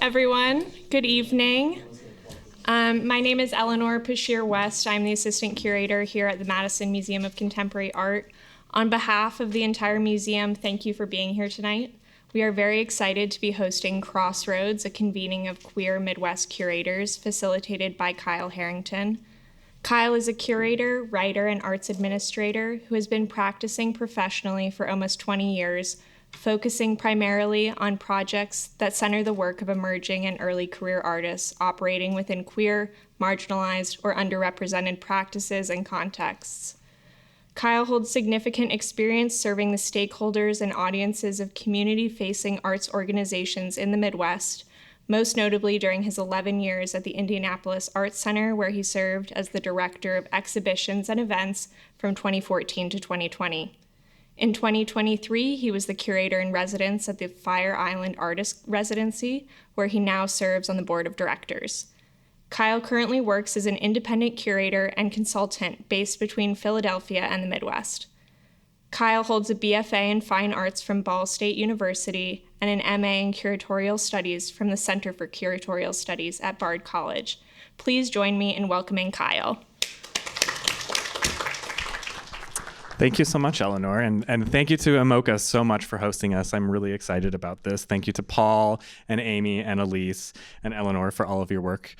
everyone. Good evening. My name is Eleanor Pashir West. I'm the assistant curator here at the Madison Museum of Contemporary Art. On behalf of the entire museum, thank you for being here tonight. We are very excited to be hosting Crossroads, a convening of queer Midwest curators facilitated by Kyle Herrington. Kyle is a curator, writer, and arts administrator who has been practicing professionally for almost 20 years, focusing primarily on projects that center the work of emerging and early career artists operating within queer, marginalized, or underrepresented practices and contexts. Kyle holds significant experience serving the stakeholders and audiences of community-facing arts organizations in the Midwest, most notably during his 11 years at the Indianapolis Arts Center, where he served as the director of exhibitions and events from 2014 to 2020. In 2023, he was the curator in residence at the Fire Island Artist Residency, where he now serves on the board of directors. Kyle currently works as an independent curator and consultant based between Philadelphia and the Midwest. Kyle holds a BFA in Fine Arts from Ball State University and an MA in Curatorial Studies from the Center for Curatorial Studies at Bard College. Please join me in welcoming Kyle. Thank you so much, Eleanor, and thank you to Amoka so much for hosting us. I'm really excited about this. Thank you to Paul and Amy and Elise and Eleanor for all of your work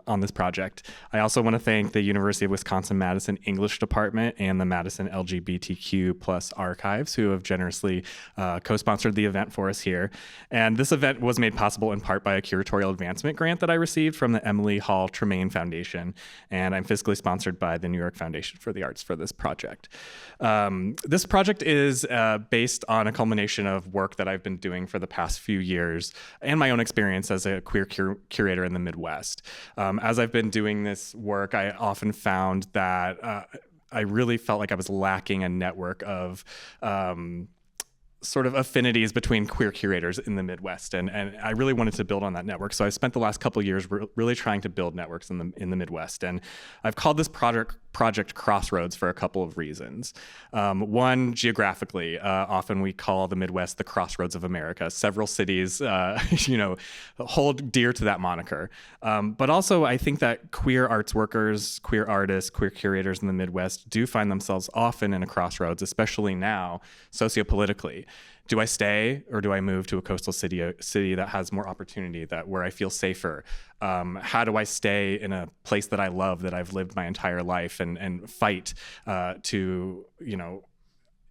on this project. I also want to thank the University of Wisconsin-Madison English Department and the Madison LGBTQ plus archives who have generously co-sponsored the event for us here. And this event was made possible in part by a curatorial advancement grant that I received from the Emily Hall Tremaine Foundation. And I'm fiscally sponsored by the New York Foundation for the Arts for this project. This project is based on a culmination of work that I've been doing for the past few years and my own experience as a queer curator in the Midwest. As I've been doing this work, I often found that I really felt like I was lacking a network of sort of affinities between queer curators in the Midwest, and I really wanted to build on that network. So I spent the last couple of years really trying to build networks in the Midwest, and I've called this project Crossroads for a couple of reasons. One, geographically, often we call the Midwest the Crossroads of America. Several cities, hold dear to that moniker. But also, I think that queer arts workers, queer artists, queer curators in the Midwest do find themselves often in a crossroads, especially now, sociopolitically. Do I stay or do I move to a coastal city that has more opportunity, where I feel safer? How do I stay in a place that I love, that I've lived my entire life, and fight to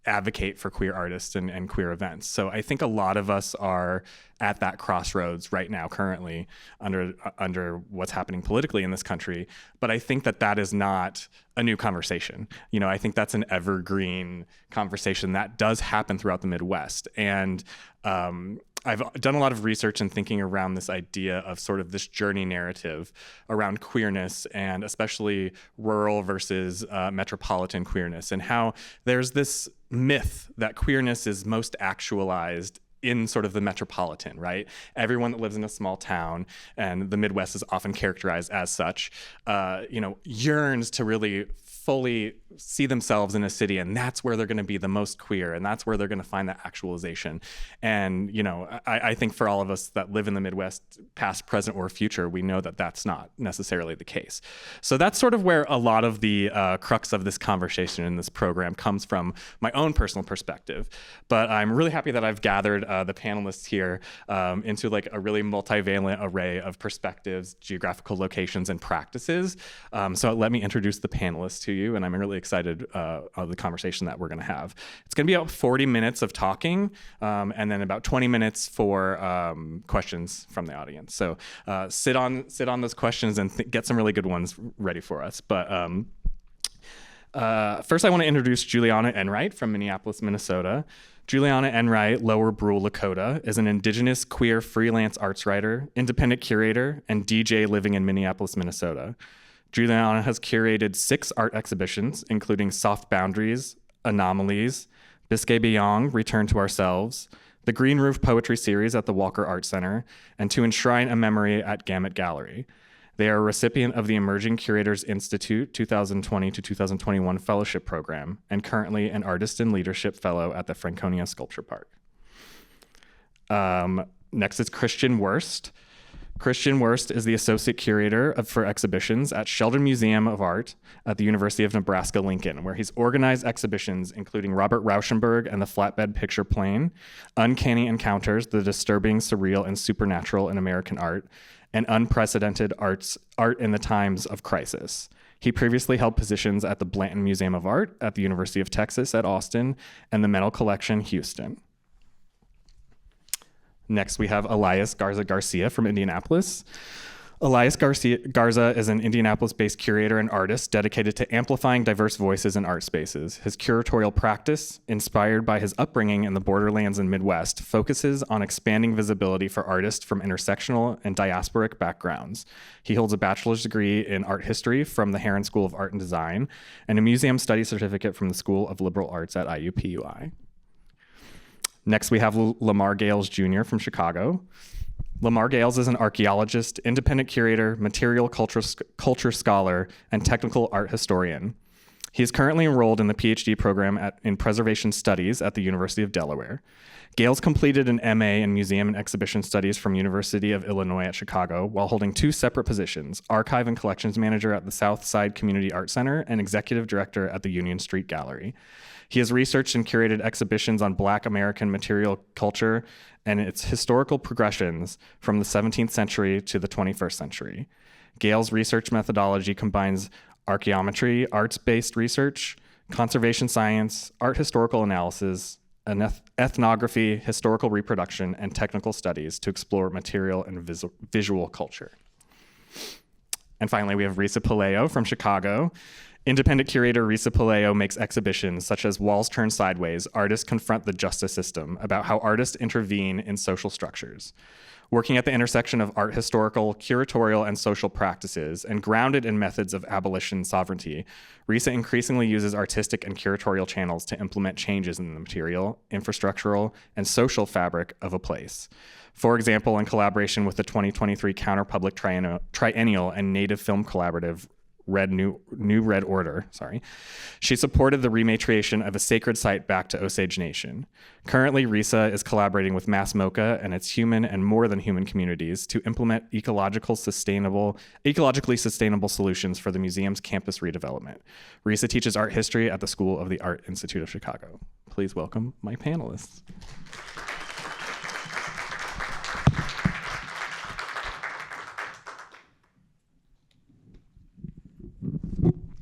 advocate for queer artists and queer events? So I think a lot of us are at that crossroads right now, currently, under what's happening politically in this country. But I think that is not a new conversation. I think that's an evergreen conversation that does happen throughout the Midwest. And I've done a lot of research and thinking around this idea of sort of this journey narrative around queerness, and especially rural versus metropolitan queerness, and how there's this myth that queerness is most actualized in sort of the metropolitan, right? Everyone that lives in a small town, and the Midwest is often characterized as such, yearns to really fully see themselves in a city, and that's where they're going to be the most queer, and that's where they're going to find that actualization. And I think for all of us that live in the Midwest, past, present, or future, we know that that's not necessarily the case. So that's sort of where a lot of the crux of this conversation in this program comes from, my own personal perspective. But I'm really happy that I've gathered the panelists here into like a really multivalent array of perspectives, geographical locations, and practices. So let me introduce the panelists to you, and I'm really excited of the conversation that we're going to have. It's going to be about 40 minutes of talking, and then about 20 minutes for questions from the audience. So sit on those questions and get some really good ones ready for us. But first, I want to introduce Juleana Enright from Minneapolis, Minnesota. Juleana Enright, Lower Brule, Lakota, is an Indigenous queer freelance arts writer, independent curator, and DJ living in Minneapolis, Minnesota. Juleana has curated 6 art exhibitions, including Soft Boundaries, Anomalies, Biscay Beyond, Return to Ourselves, the Green Roof Poetry Series at the Walker Art Center, and To Enshrine a Memory at Gamut Gallery. They are a recipient of the Emerging Curators Institute 2020 to 2021 Fellowship Program, and currently an Artist in Leadership Fellow at the Franconia Sculpture Park. Next is Christian Wurst. Christian Wurst is the Associate Curator for Exhibitions at Sheldon Museum of Art at the University of Nebraska-Lincoln, where he's organized exhibitions including Robert Rauschenberg and the Flatbed Picture Plane, Uncanny Encounters, the Disturbing, Surreal, and Supernatural in American Art, and Unprecedented Art in the Times of Crisis. He previously held positions at the Blanton Museum of Art at the University of Texas at Austin and the Mental Collection, Houston. Next, we have Elias Garcia from Indianapolis. Elias Garza is an Indianapolis-based curator and artist dedicated to amplifying diverse voices in art spaces. His curatorial practice, inspired by his upbringing in the borderlands and Midwest, focuses on expanding visibility for artists from intersectional and diasporic backgrounds. He holds a bachelor's degree in art history from the Herron School of Art and Design and a museum studies certificate from the School of Liberal Arts at IUPUI. Next, we have LaMar Gayles Jr. from Chicago. LaMar Gayles is an archaeologist, independent curator, material culture scholar, and technical art historian. He is currently enrolled in the PhD program in Preservation Studies at the University of Delaware. Gayles completed an MA in Museum and Exhibition Studies from University of Illinois at Chicago while holding two separate positions, Archive and Collections Manager at the Southside Community Art Center and Executive Director at the Union Street Gallery. He has researched and curated exhibitions on Black American material culture and its historical progressions from the 17th century to the 21st century. Gayles' research methodology combines archaeometry, arts-based research, conservation science, art historical analysis, ethnography, historical reproduction, and technical studies to explore material and visual culture. And finally, we have Risa Puleo from Chicago. Independent curator Risa Puleo makes exhibitions such as Walls Turn Sideways, Artists Confront the Justice System, about how artists intervene in social structures. Working at the intersection of art historical, curatorial, and social practices, and grounded in methods of abolition sovereignty, Risa increasingly uses artistic and curatorial channels to implement changes in the material, infrastructural, and social fabric of a place. For example, in collaboration with the 2023 Counterpublic Triennial and Native Film Collaborative, New Red Order, she supported the rematriation of a sacred site back to Osage Nation. Currently, Risa is collaborating with Mass MoCA and its human and more than human communities to implement ecologically sustainable solutions for the museum's campus redevelopment. Risa teaches art history at the School of the Art Institute of Chicago. Please welcome my panelists.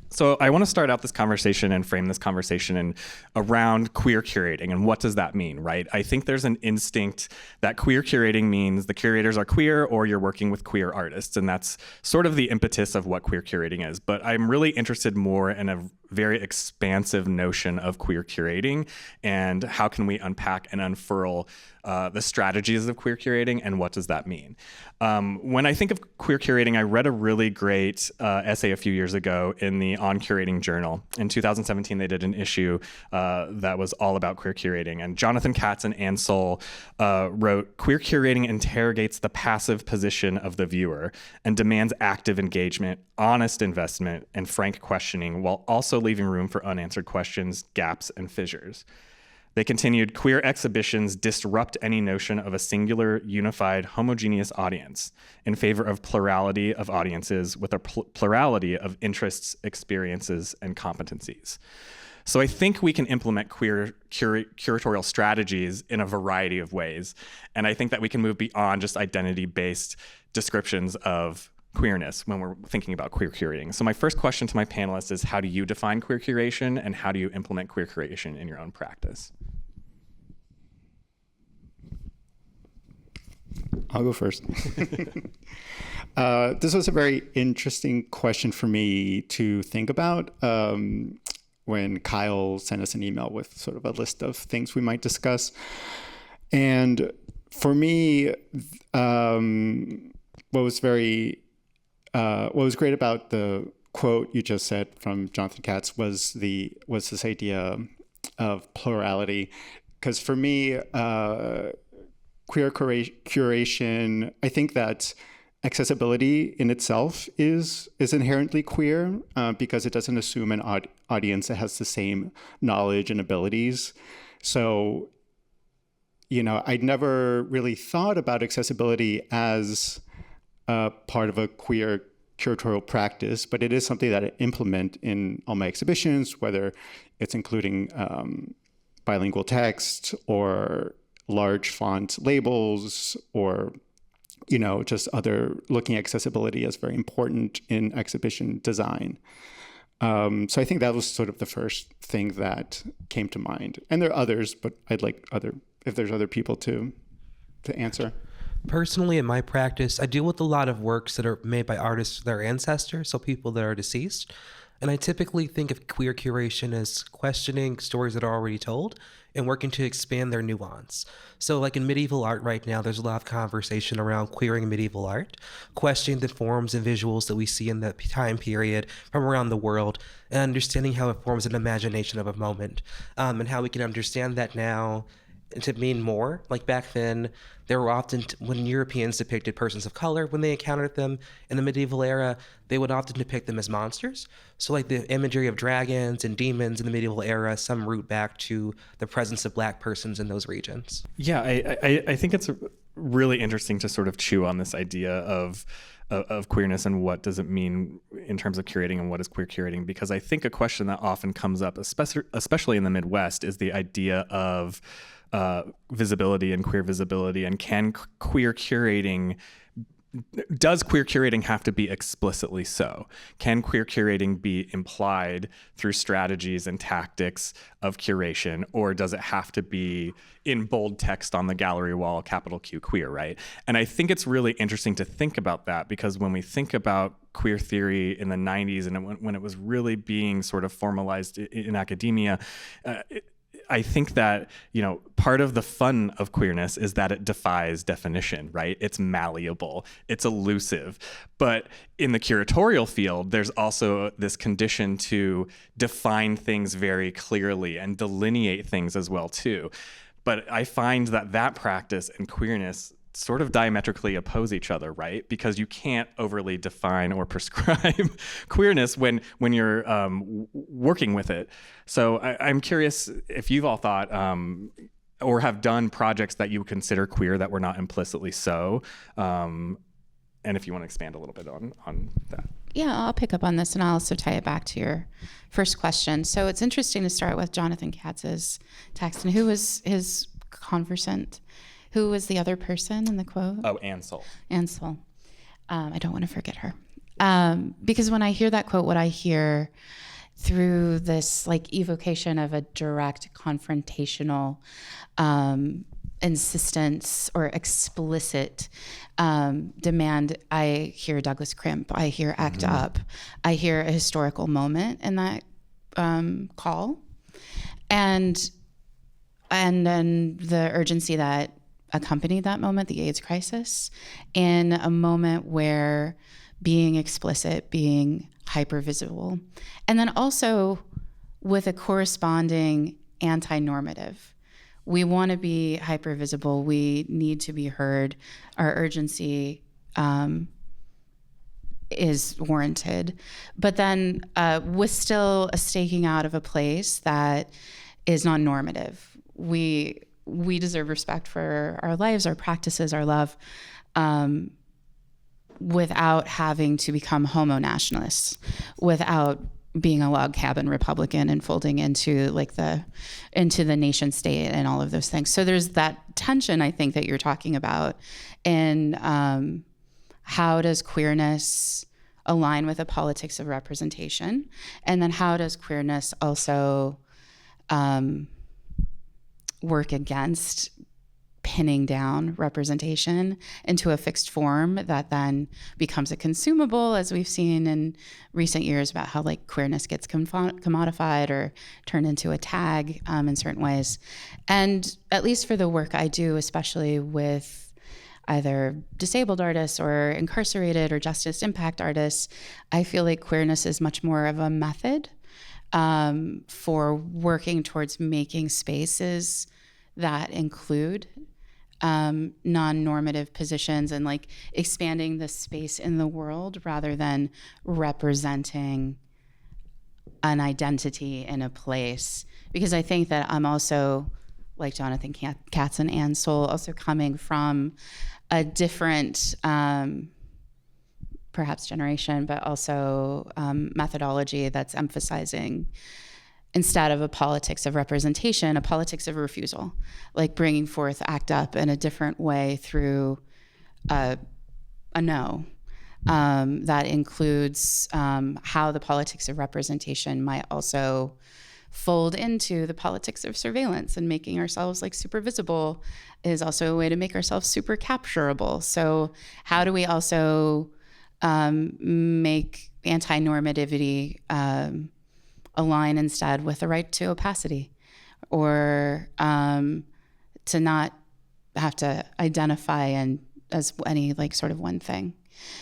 So I want to start out this conversation and frame this conversation around queer curating and what does that mean, right? I think there's an instinct that queer curating means the curators are queer or you're working with queer artists, and that's sort of the impetus of what queer curating is. But I'm really interested more in a very expansive notion of queer curating and how can we unpack and unfurl the strategies of queer curating and what does that mean. When I think of queer curating, I read a really great essay a few years ago in the On Curating Journal. In 2017, they did an issue that was all about queer curating. And Jonathan Katz and Ann Soul wrote, "Queer curating interrogates the passive position of the viewer and demands active engagement, honest investment, and frank questioning, while also leaving room for unanswered questions, gaps, and fissures." They continued, "Queer exhibitions disrupt any notion of a singular, unified, homogeneous audience in favor of plurality of audiences with a plurality of interests, experiences, and competencies." So I think we can implement queer curatorial strategies in a variety of ways. And I think that we can move beyond just identity-based descriptions of queerness when we're thinking about queer curating. So my first question to my panelists is, how do you define queer curation and how do you implement queer curation in your own practice? I'll go first. This was a very interesting question for me to think about when Kyle sent us an email with sort of a list of things we might discuss. And for me, what was great about the quote you just said from Jonathan Katz was this idea of plurality. Because for me, queer curation, I think that accessibility in itself is inherently queer because it doesn't assume an audience that has the same knowledge and abilities. So I'd never really thought about accessibility as part of a queer curatorial practice, but it is something that I implement in all my exhibitions, whether it's including bilingual text or large font labels, or just other looking at accessibility as very important in exhibition design. So I think that was sort of the first thing that came to mind. And there are others, but I'd like if there's other people to answer. Personally, in my practice, I deal with a lot of works that are made by artists, their ancestors, so people that are deceased. And I typically think of queer curation as questioning stories that are already told and working to expand their nuance. So like in medieval art right now, there's a lot of conversation around queering medieval art, questioning the forms and visuals that we see in the time period from around the world, and understanding how it forms an imagination of a moment, and how we can understand that now to mean more. Like back then, there were often, when Europeans depicted persons of color, when they encountered them in the medieval era, they would often depict them as monsters. So like the imagery of dragons and demons in the medieval era, some root back to the presence of Black persons in those regions. Yeah, I think it's really interesting to sort of chew on this idea of queerness and what does it mean in terms of curating and what is queer curating, because I think a question that often comes up, especially in the Midwest, is the idea of visibility and queer visibility, and does queer curating have to be explicitly so? Can queer curating be implied through strategies and tactics of curation, or does it have to be in bold text on the gallery wall, capital Q queer, right? And I think it's really interesting to think about that, because when we think about queer theory in the 90s and when it was really being sort of formalized in academia, I think that, part of the fun of queerness is that it defies definition, right? It's malleable, it's elusive. But in the curatorial field, there's also this condition to define things very clearly and delineate things as well, too. But I find that practice and queerness sort of diametrically oppose each other, right? Because you can't overly define or prescribe queerness when you're working with it. So I'm curious if you've all thought or have done projects that you consider queer that were not implicitly so, and if you want to expand a little bit on that. Yeah, I'll pick up on this, and I'll also tie it back to your first question. So it's interesting to start with Jonathan Katz's text, and who was his conversant? Who was the other person in the quote? Oh, Ansel. Ansel. I don't want to forget her. Because when I hear that quote, what I hear through this like evocation of a direct confrontational insistence or explicit demand, I hear Douglas Crimp, I hear Act Up, I hear a historical moment in that call. And then the urgency that accompanied that moment, the AIDS crisis, in a moment where being explicit, being hyper visible, and then also with a corresponding anti-normative. We want to be hyper visible. We need to be heard. Our urgency is warranted, but then with still a staking out of a place that is non-normative. We deserve respect for our lives, our practices, our love, without having to become homo nationalists, without being a log cabin Republican and folding into the nation state and all of those things. So there's that tension, I think, that you're talking about, in how does queerness align with a politics of representation, and then how does queerness also work against pinning down representation into a fixed form that then becomes a consumable, as we've seen in recent years about how like queerness gets commodified or turned into a tag in certain ways. And at least for the work I do, especially with either disabled artists or incarcerated or justice impact artists, I feel like queerness is much more of a method for working towards making spaces that include non-normative positions and like expanding the space in the world rather than representing an identity in a place. Because I think that I'm also like Jonathan Katz and Ann Soul, also coming from a different, perhaps generation, but also methodology that's emphasizing, instead of a politics of representation, a politics of refusal, like bringing forth ACT UP in a different way through a no. That includes how the politics of representation might also fold into the politics of surveillance, and making ourselves like super visible is also a way to make ourselves super capturable. So how do we also make anti-normativity align instead with the right to opacity, or to not have to identify as any like sort of one thing.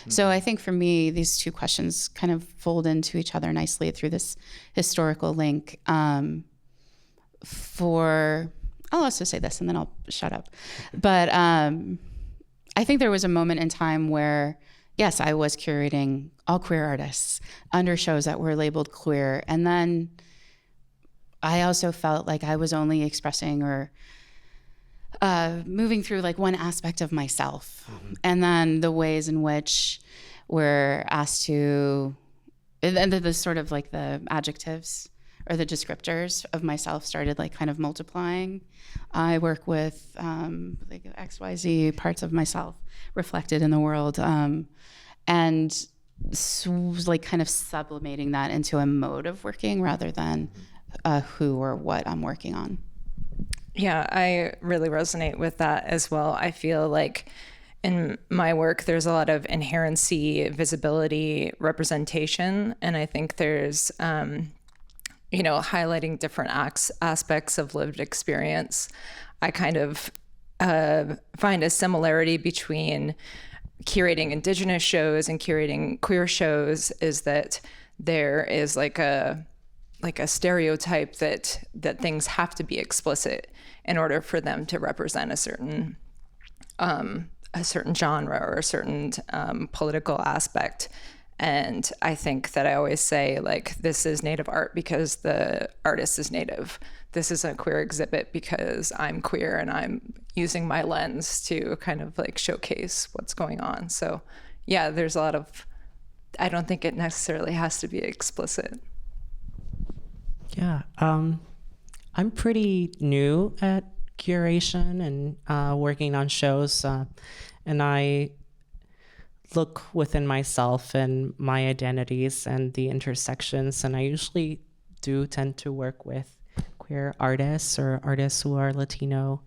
So I think for me, these two questions kind of fold into each other nicely through this historical link. I'll also say this and then I'll shut up. But I think there was a moment in time where, yes, I was curating all queer artists under shows that were labeled queer. And then I also felt like I was only expressing or moving through like one aspect of myself. And then the ways in which we're asked to, and the sort of like the adjectives or the descriptors of myself started like kind of multiplying. I work with like XYZ parts of myself reflected in the world, and like kind of sublimating that into a mode of working rather than who or what I'm working on. Yeah, I really resonate with that as well. I feel like in my work, there's a lot of inherency, visibility, representation. And I think there's, highlighting different aspects of lived experience. I kind of find a similarity between curating Indigenous shows and curating queer shows is that there is like a stereotype that things have to be explicit in order for them to represent a certain genre or a certain political aspect. And I think that I always say, like, this is Native art because the artist is Native. This is a queer exhibit because I'm queer and I'm using my lens to kind of like showcase what's going on. So yeah, there's a lot of, I don't think it necessarily has to be explicit. Yeah, I'm pretty new at curation and working on shows, and I look within myself and my identities and the intersections, and I usually do tend to work with queer artists or artists who are Latino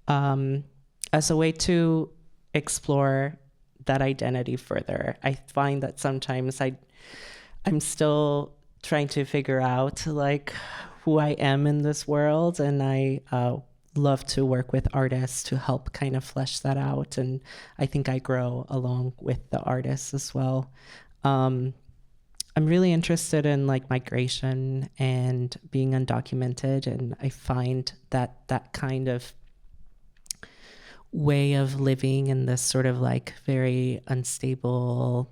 as a way to explore that identity further. I find that sometimes I'm still trying to figure out like who I am in this world, and I love to work with artists to help kind of flesh that out, and I think I grow along with the artists as well. I'm really interested in like migration and being undocumented, and I find that kind of way of living in this sort of like very unstable,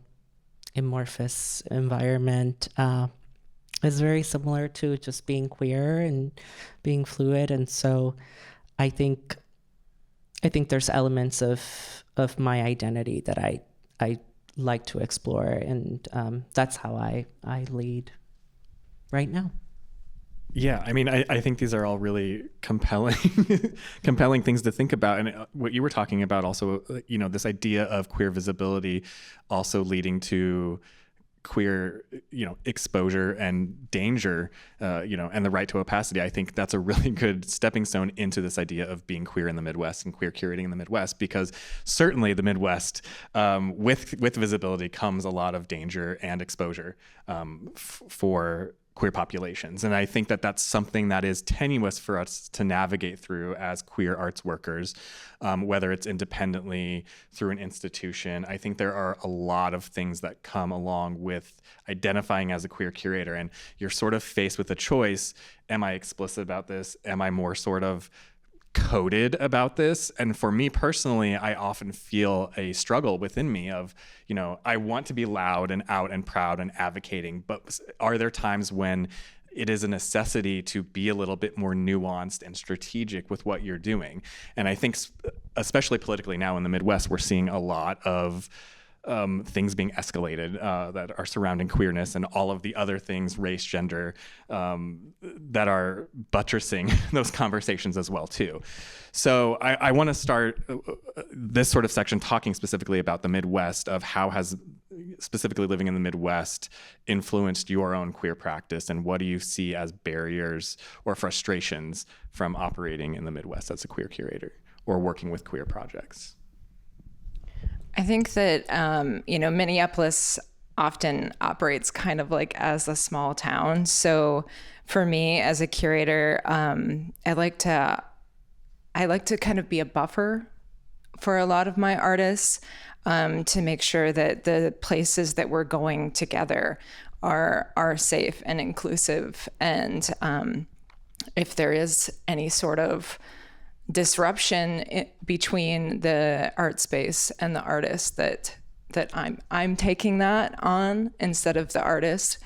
amorphous environment is very similar to just being queer and being fluid. And so I think there's elements of my identity that I like to explore, and that's how I lead right now. Yeah, I mean, I think these are all really compelling things to think about. And what you were talking about also, this idea of queer visibility also leading to queer, exposure and danger, and the right to opacity. I think that's a really good stepping stone into this idea of being queer in the Midwest and queer curating in the Midwest, because certainly the Midwest, with visibility comes a lot of danger and exposure for queer populations. And I think that that's something that is tenuous for us to navigate through as queer arts workers, whether it's independently through an institution. I think there are a lot of things that come along with identifying as a queer curator, and you're sort of faced with a choice. Am I explicit about this? Am I more sort of coded about this? And for me personally, I often feel a struggle within me of, I want to be loud and out and proud and advocating, but are there times when it is a necessity to be a little bit more nuanced and strategic with what you're doing. And I think, especially politically now in the Midwest, we're seeing a lot of things being escalated that are surrounding queerness and all of the other things, race, gender, that are buttressing those conversations as well too. So I want to start this sort of section talking specifically about the Midwest, of how has specifically living in the Midwest influenced your own queer practice, and what do you see as barriers or frustrations from operating in the Midwest as a queer curator or working with queer projects? I think that, Minneapolis often operates kind of like as a small town. So for me as a curator, I like to kind of be a buffer for a lot of my artists, to make sure that the places that we're going together are safe and inclusive. And if there is any sort of disruption between the art space and the artist, that I'm taking that on instead of the artist.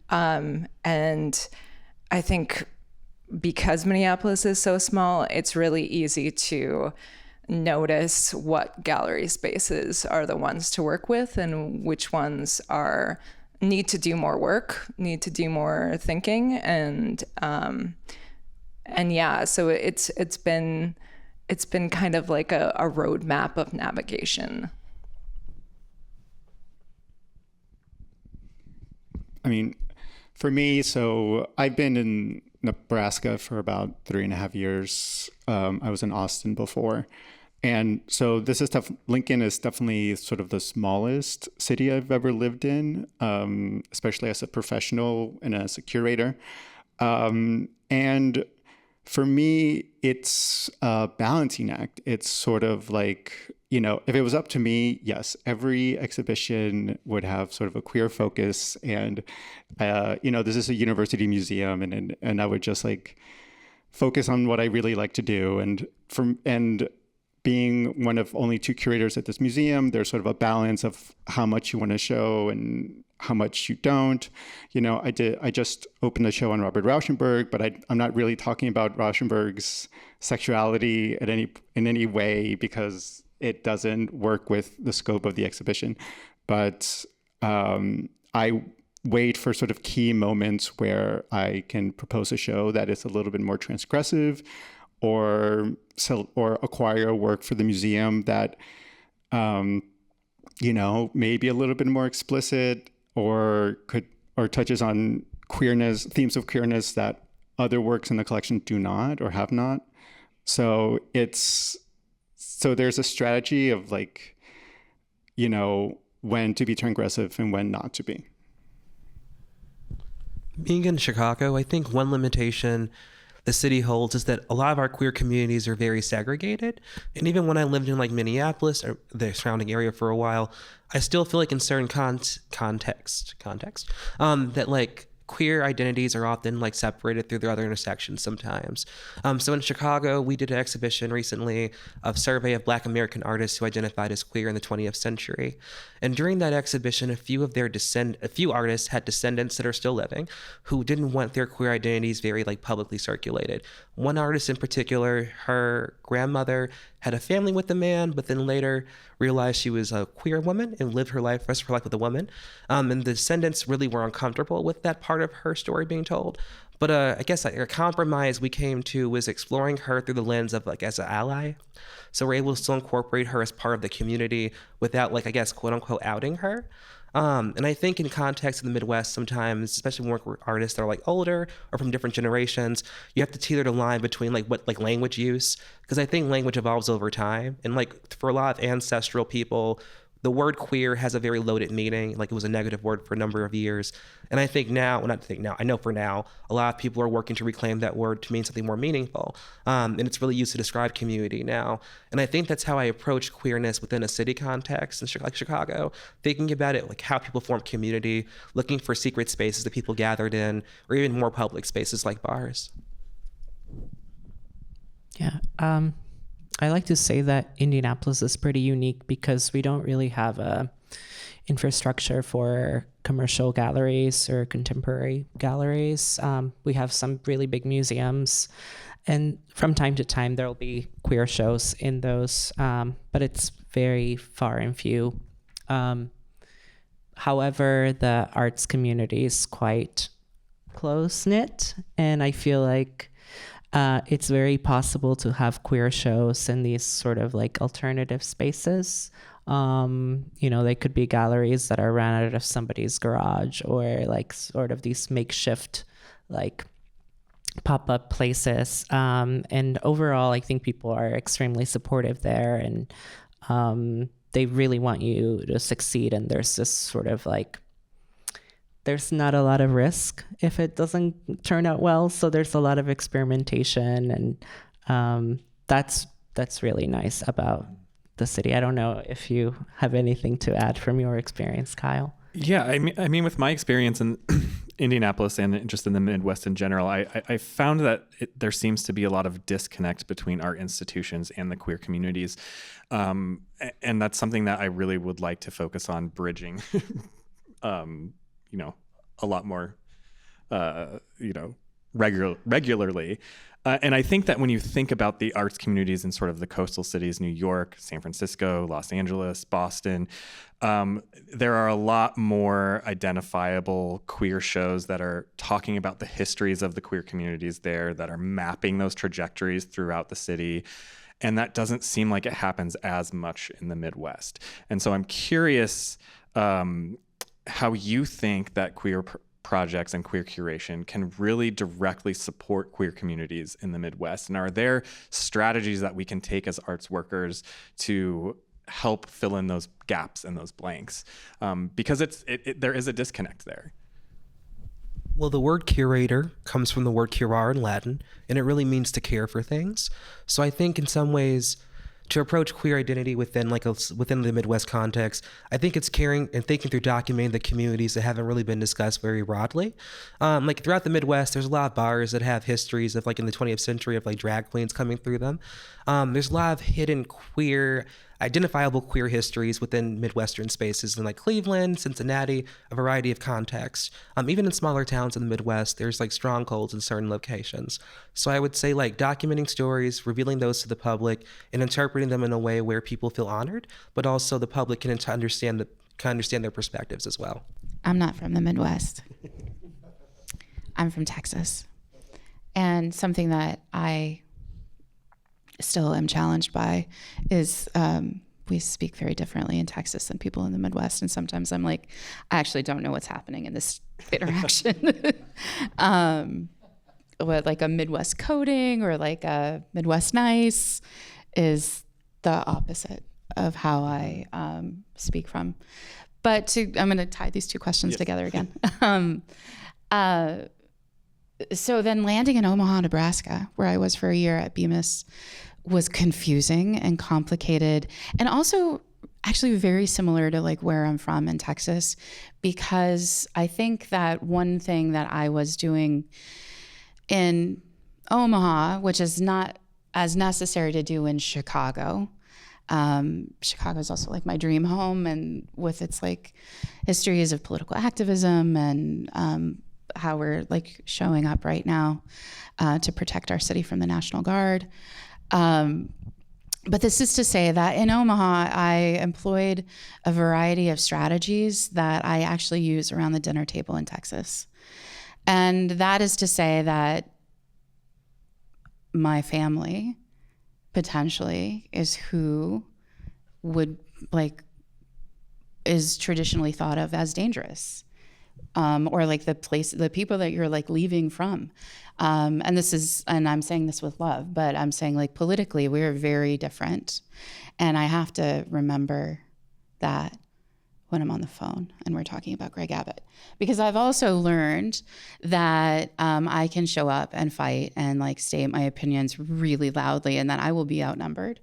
And I think because Minneapolis is so small, it's really easy to notice what gallery spaces are the ones to work with and which ones need to do more work, need to do more thinking. And yeah, so it's been kind of like a roadmap of navigation. I mean, for me, so I've been in Nebraska for about 3.5 years. I was in Austin before. And so this is tough. Lincoln is definitely sort of the smallest city I've ever lived in, especially as a professional and as a curator. And for me, it's a balancing act. It's sort of like, if it was up to me, yes, every exhibition would have sort of a queer focus. And, this is a university museum, and I would just like focus on what I really like to do. And being one of only 2 curators at this museum, there's sort of a balance of how much you want to show and how much you don't. I just opened a show on Robert Rauschenberg, but I'm not really talking about Rauschenberg's sexuality in any way, because it doesn't work with the scope of the exhibition. But I wait for sort of key moments where I can propose a show that is a little bit more transgressive, or acquire a work for the museum that, maybe a little bit more explicit, or touches on queerness, themes of queerness that other works in the collection do not or have not. So there's a strategy of like, when to be transgressive and when not to be. Being in Chicago, I think one limitation the city holds is that a lot of our queer communities are very segregated. And even when I lived in like Minneapolis or the surrounding area for a while, I still feel like in certain context, that like queer identities are often like separated through their other intersections sometimes. So in Chicago, we did an exhibition recently of survey of Black American artists who identified as queer in the 20th century. And during that exhibition, a few artists had descendants that are still living who didn't want their queer identities very like publicly circulated. One artist in particular, her grandmother had a family with a man, but then later realized she was a queer woman and lived her life, rest of her life with a woman. And the descendants really were uncomfortable with that part of her story being told. But I guess like, a compromise we came to was exploring her through the lens of like as an ally. So we're able to still incorporate her as part of the community without like, I guess, quote unquote, outing her. And I think in context in the Midwest, sometimes, especially when we work with artists that are like older or from different generations, you have to teeter the line between like what like language use, because I think language evolves over time. And like for a lot of ancestral people, the word queer has a very loaded meaning. Like it was a negative word for a number of years. And I think now, I know for now, a lot of people are working to reclaim that word to mean something more meaningful. And it's really used to describe community now. And I think that's how I approach queerness within a city context, like Chicago, thinking about it like how people form community, looking for secret spaces that people gathered in, or even more public spaces like bars. Yeah. I like to say that Indianapolis is pretty unique because we don't really have a infrastructure for commercial galleries or contemporary galleries. We have some really big museums, and from time to time there'll be queer shows in those, but it's very far and few. However, the arts community is quite close-knit, and I feel like it's very possible to have queer shows in these sort of like alternative spaces. They could be galleries that are run out of somebody's garage, or like sort of these makeshift like pop-up places. And overall, I think people are extremely supportive there, and they really want you to succeed. And there's this sort of like, there's not a lot of risk if it doesn't turn out well. So there's a lot of experimentation, and that's really nice about the city. I don't know if you have anything to add from your experience, Kyle. Yeah, I mean, with my experience in Indianapolis and just in the Midwest in general, I found that there seems to be a lot of disconnect between art institutions and the queer communities, and that's something that I really would like to focus on bridging. A lot more, regularly. And I think that when you think about the arts communities in sort of the coastal cities, New York, San Francisco, Los Angeles, Boston, there are a lot more identifiable queer shows that are talking about the histories of the queer communities there, that are mapping those trajectories throughout the city. And that doesn't seem like it happens as much in the Midwest. And so I'm curious how you think that queer projects and queer curation can really directly support queer communities in the Midwest. And are there strategies that we can take as arts workers to help fill in those gaps and those blanks? Because there is a disconnect there. Well, the word curator comes from the word curar in Latin, and it really means to care for things. So I think in some ways, to approach queer identity within the Midwest context, I think it's caring and thinking through documenting the communities that haven't really been discussed very broadly. Like throughout the Midwest, there's a lot of bars that have histories of like in the 20th century of like drag queens coming through them. There's a lot of hidden identifiable queer histories within Midwestern spaces in like Cleveland, Cincinnati, a variety of contexts. Even in smaller towns in the Midwest, there's like strongholds in certain locations. So I would say like documenting stories, revealing those to the public, and interpreting them in a way where people feel honored, but also the public can understand their perspectives as well. I'm not from the Midwest. I'm from Texas. And something that I still am challenged by is we speak very differently in Texas than people in the Midwest. And sometimes I'm like, I actually don't know what's happening in this interaction. What like a Midwest coding or like a Midwest nice is the opposite of how I speak from. But I'm going to tie these two questions together again. So then landing in Omaha, Nebraska, where I was for a year at Bemis, was confusing and complicated, and also actually very similar to like where I'm from in Texas, because I think that one thing that I was doing in Omaha, which is not as necessary to do in Chicago. Chicago is also like my dream home, and with its like histories of political activism and how we're like showing up right now to protect our city from the National Guard. But this is to say that in Omaha, I employed a variety of strategies that I actually use around the dinner table in Texas. And that is to say that my family potentially is who is traditionally thought of as dangerous. Or like the people that you're like leaving from. And I'm saying this with love, but I'm saying like politically, we're very different. And I have to remember that when I'm on the phone and we're talking about Greg Abbott, because I've also learned that I can show up and fight and like state my opinions really loudly, and that I will be outnumbered.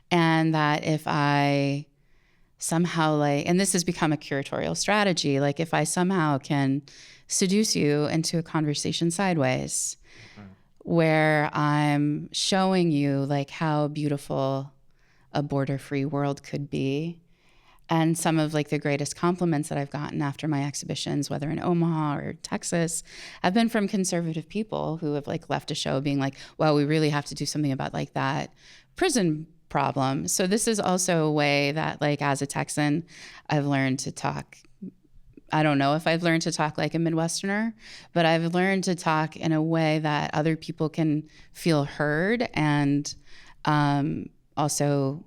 And that if I somehow and this has become a curatorial strategy, like if I somehow can seduce you into a conversation sideways, where I'm showing you like how beautiful a border-free world could be. And some of like the greatest compliments that I've gotten after my exhibitions, whether in Omaha or Texas, have been from conservative people who have like left a show being like, well, we really have to do something about like that prison problem. So this is also a way that like as a Texan, I've learned to talk. I don't know if I've learned to talk like a Midwesterner, but I've learned to talk in a way that other people can feel heard and also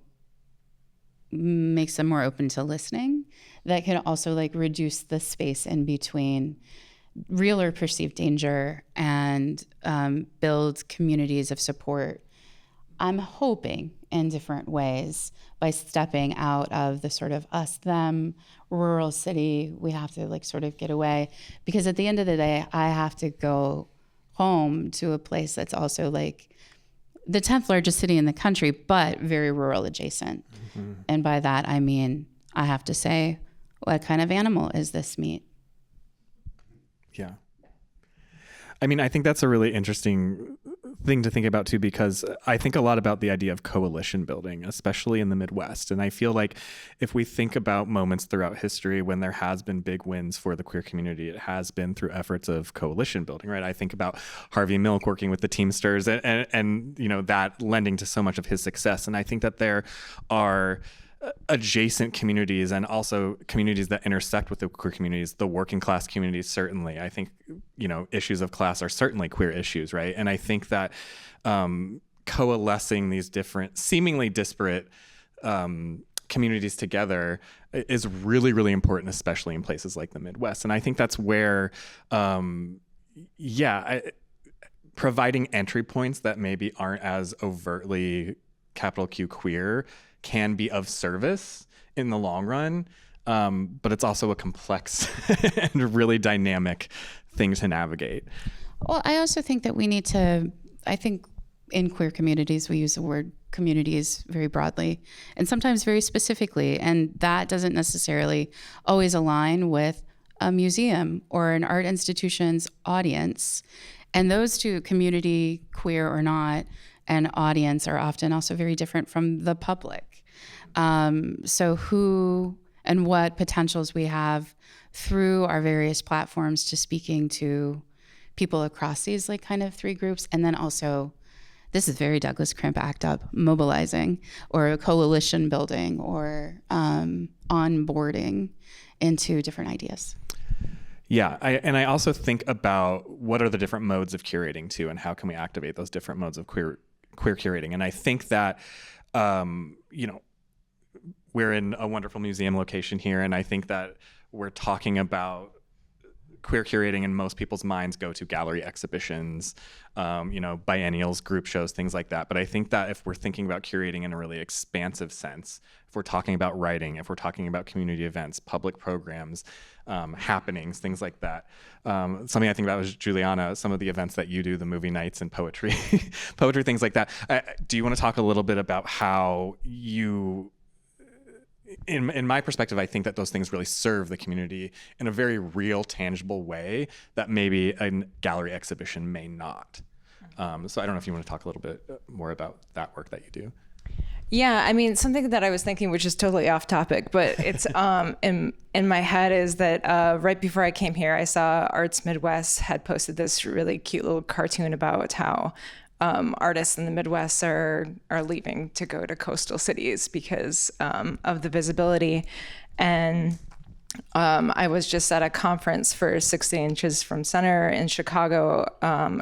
makes them more open to listening. That can also like reduce the space in between real or perceived danger and build communities of support. I'm hoping in different ways by stepping out of the sort of us, them, rural city, we have to like sort of get away, because at the end of the day, I have to go home to a place that's also like the 10th largest city in the country, but very rural adjacent. Mm-hmm. And by that, I mean, I have to say, what kind of animal is this meat? Yeah. I mean, I think that's a really interesting thing to think about too, because I think a lot about the idea of coalition building, especially in the Midwest. And I feel like if we think about moments throughout history when there has been big wins for the queer community, it has been through efforts of coalition building, right? I think about Harvey Milk working with the Teamsters and you know, that lending to so much of his success. And I think that there are adjacent communities and also communities that intersect with the queer communities, the working class communities, certainly. I think, you know, issues of class are certainly queer issues, right? And I think that coalescing these different, seemingly disparate communities together is really, really important, especially in places like the Midwest. And I think that's where, providing entry points that maybe aren't as overtly capital Q queer can be of service in the long run, but it's also a complex and really dynamic thing to navigate. Well, I also think that we need to, I think in queer communities, we use the word communities very broadly and sometimes very specifically, and that doesn't necessarily always align with a museum or an art institution's audience. And those two, community, queer or not, and audience, are often also very different from the public. So who and what potentials we have through our various platforms to speaking to people across these like kind of three groups. And then also, this is very Douglas Crimp ACT UP, mobilizing or coalition building or onboarding into different ideas. Yeah, I also think about what are the different modes of curating too, and how can we activate those different modes of queer curating. And I think that, you know, we're in a wonderful museum location here, and I think that we're talking about queer curating, and most people's minds go to gallery exhibitions, you know, biennials, group shows, things like that. But I think that if we're thinking about curating in a really expansive sense, if we're talking about writing, if we're talking about community events, public programs, happenings, things like that. Something I think about was Juleana, some of the events that you do, the movie nights and poetry, things like that. Do you want to talk a little bit about how you, in my perspective, I think that those things really serve the community in a very real, tangible way that maybe a gallery exhibition may not. So I don't know if you want to talk a little bit more about that work that you do. Yeah, I mean, something that I was thinking, which is totally off topic, but it's in my head, is that right before I came here, I saw Arts Midwest had posted this really cute little cartoon about how artists in the Midwest are leaving to go to coastal cities because of the visibility. And I was just at a conference for 60 Inches from Center in Chicago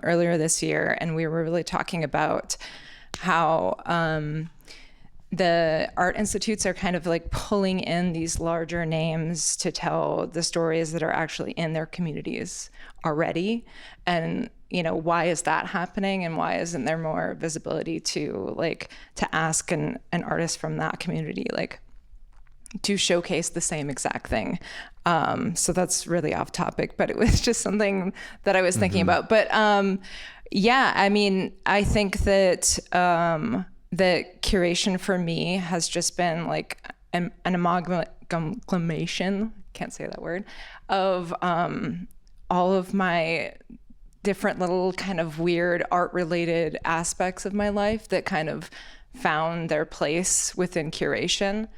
earlier this year, and we were really talking about how the art institutes are kind of like pulling in these larger names to tell the stories that are actually in their communities already. And, you know, why is that happening? And why isn't there more visibility to ask an artist from that community, like, to showcase the same exact thing? So that's really off topic, but it was just something that I was thinking about. But yeah, I mean, I think that the curation for me has just been like an amalgamation, can't say that word, of all of different little kind of weird art-related aspects of my life that kind of found their place within curation.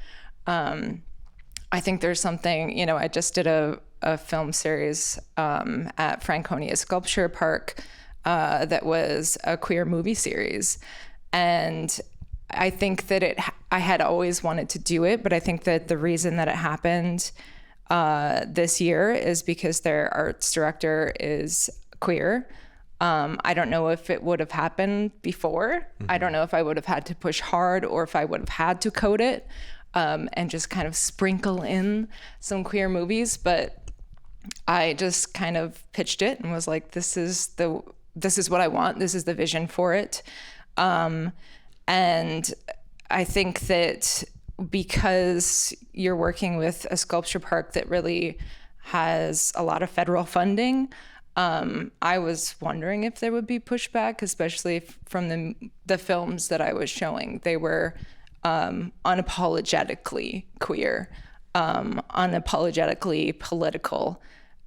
I think there's something, I just did a film series at Franconia Sculpture Park that was a queer movie series. And I think that I had always wanted to do it, but I think that the reason that it happened this year is because their arts director is queer. I don't know if it would have happened before. I don't know if I would have had to push hard or if I would have had to code it and just kind of sprinkle in some queer movies. But I just kind of pitched it and was like, this is what I want. This is the vision for it. And I think that because you're working with a sculpture park that really has a lot of federal funding, I was wondering if there would be pushback, especially from the films that I was showing. They were unapologetically queer, unapologetically political.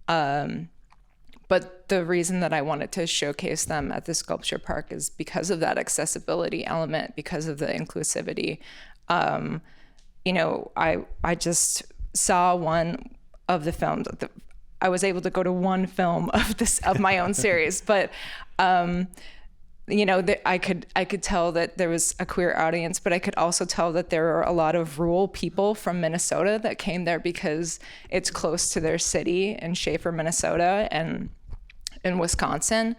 But the reason that I wanted to showcase them at the sculpture park is because of that accessibility element, because of the inclusivity. I just saw one of the films. I was able to go to one film of my own series, but I could tell that there was a queer audience, but I could also tell that there are a lot of rural people from Minnesota that came there because it's close to their city in Schaefer, Minnesota, and in Wisconsin.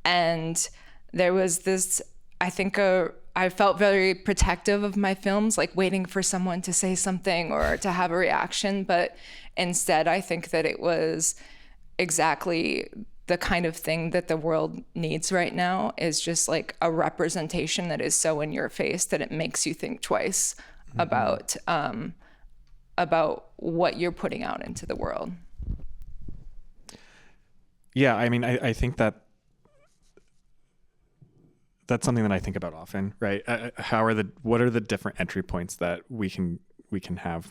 And there was this, I think, I felt very protective of my films, like waiting for someone to say something or to have a reaction. But instead, I think that it was exactly the kind of thing that the world needs right now, is just like a representation that is so in your face that it makes you think twice about what you're putting out into the world. Yeah, I mean, I think that's something that I think about often, right? What are the different entry points that we can have?